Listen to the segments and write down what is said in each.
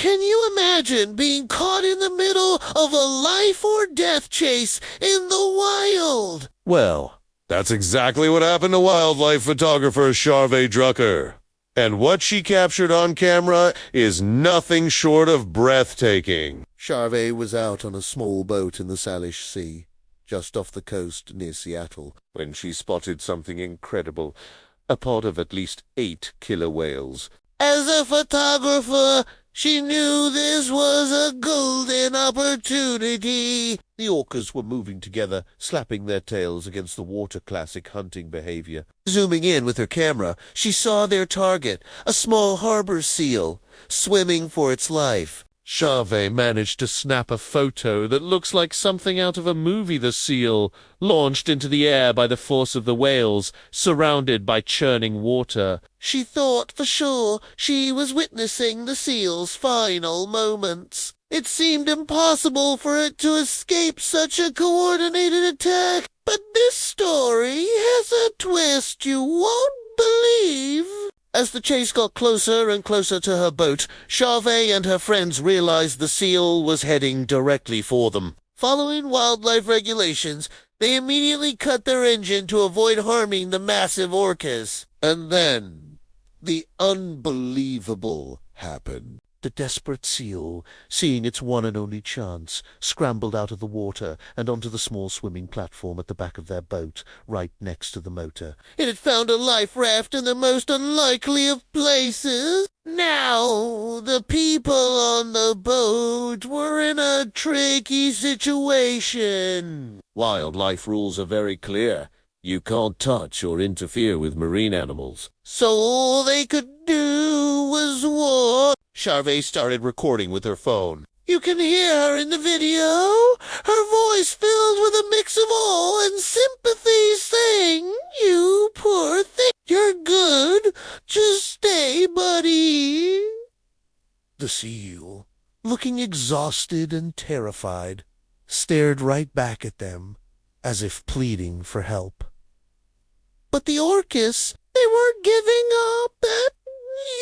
Can you imagine being caught in the middle of a life-or-death chase in the wild? Well, that's exactly what happened to wildlife photographer Charvet Drucker. And what she captured on camera is nothing short of breathtaking. Charvet was out on a small boat in the Salish Sea, just off the coast near Seattle, When she spotted something incredible, a pod of at least 8 killer whales. As a photographer, she knew this was a golden opportunity. The orcas were moving together, slapping their tails against the water, classic hunting behavior. Zooming in with her camera, she saw their target, a small harbor seal, swimming for its life. Charvet managed to snap a photo that looks like something out of a movie. The seal, launched into the air by the force of the whales, surrounded by churning water. She thought for sure she was witnessing the seal's final moments. It seemed impossible for it to escape such a coordinated attack. But this story has a twist you won't believe. As the chase got closer and closer to her boat, Charvet and her friends realized the seal was heading directly for them. Following wildlife regulations, they immediately cut their engine to avoid harming the massive orcas. And then, the unbelievable happened. The desperate seal, seeing its one and only chance, scrambled out of the water and onto the small swimming platform at the back of their boat, right next to the motor. It had found a life raft in the most unlikely of places. Now, the people on the boat were in a tricky situation. Wildlife rules are very clear. You can't touch or interfere with marine animals. So all they could do was what? Charvet started recording with her phone. You can hear her in the video, her voice filled with a mix of awe and sympathy, saying, "You poor thing, you're good. Just stay, buddy." The seal, looking exhausted and terrified, stared right back at them, as if pleading for help. But the orcas, they weren't giving up that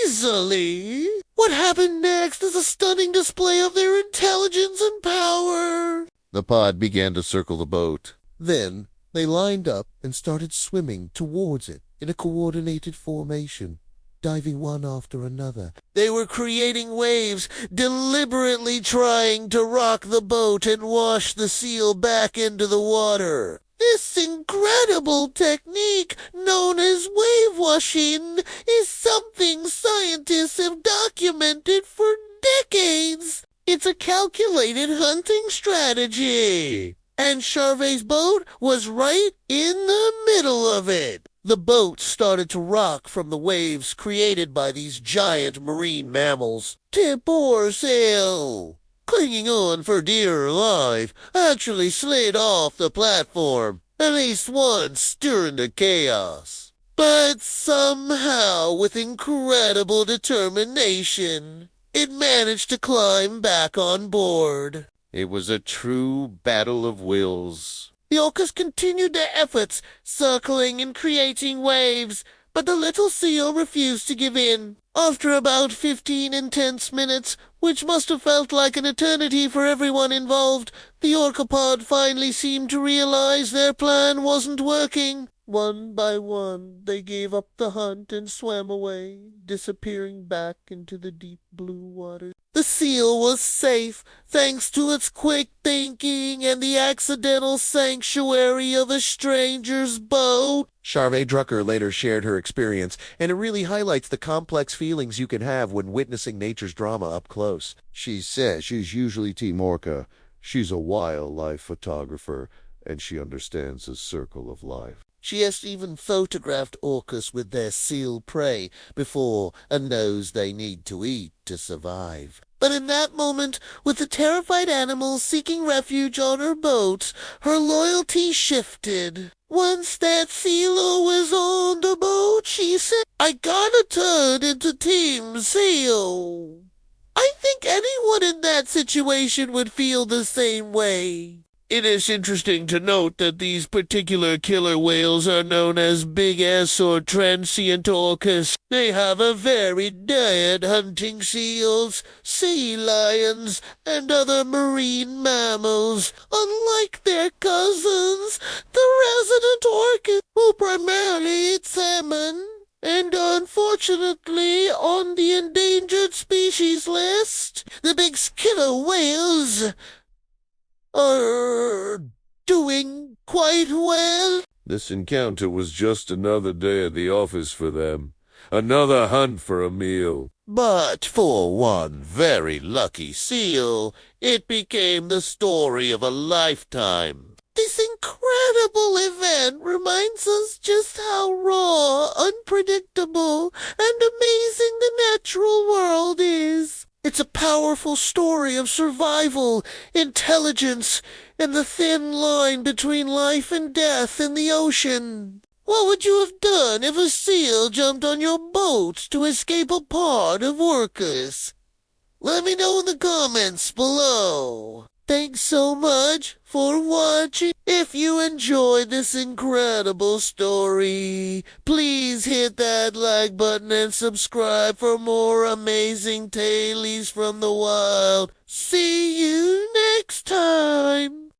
easily. What happened next is a stunning display of their intelligence and power. The pod began to circle the boat. Then they lined up and started swimming towards it in a coordinated formation, diving one after another. They were creating waves, deliberately trying to rock the boat and wash the seal back into the water. This incredible technique, known as wave washing, is something scientists have documented for decades. It's a calculated hunting strategy. And Charvet's boat was right in the middle of it. The boat started to rock from the waves created by these giant marine mammals. Tip or sail, clinging on for dear life, actually slid off the platform, at least once stirring the chaos. But somehow, with incredible determination, it managed to climb back on board. It was a true battle of wills. The orcas continued their efforts, circling and creating waves, but the little seal refused to give in. After about 15 intense minutes, which must have felt like an eternity for everyone involved, the orcapod finally seemed to realize their plan wasn't working. One by one, they gave up the hunt and swam away, disappearing back into the deep blue waters. The seal was safe, thanks to its quick thinking and the accidental sanctuary of a stranger's boat. Charvet Drucker later shared her experience, and it really highlights the complex feelings you can have when witnessing nature's drama up close. She says she's usually Team Orca. She's a wildlife photographer, and she understands the circle of life. She has even photographed orcas with their seal prey before and knows they need to eat to survive. But in that moment, with the terrified animals seeking refuge on her boat, her loyalty shifted. Once that seal was on the boat, she said, "I gotta turn into Team Seal." I think anyone in that situation would feel the same way. It is interesting to note that these particular killer whales are known as big S or transient orcas. They have a varied diet, hunting seals, sea lions, and other marine mammals. Unlike their cousins, the resident orcas will primarily eat salmon. And unfortunately, on the endangered species list, the big killer whales are doing quite well. This encounter was just another day at the office for them. Another hunt for a meal. But for one very lucky seal, it became the story of a lifetime. This incredible event reminds us just how raw, unpredictable, and amazing the natural world is. It's a powerful story of survival, intelligence, and the thin line between life and death in the ocean. What would you have done if a seal jumped on your boat to escape a pod of orcas? Let me know in the comments below. Thanks so much for watching. If you enjoyed this incredible story, please hit that like button and subscribe for more amazing tailies from the wild. See you next time.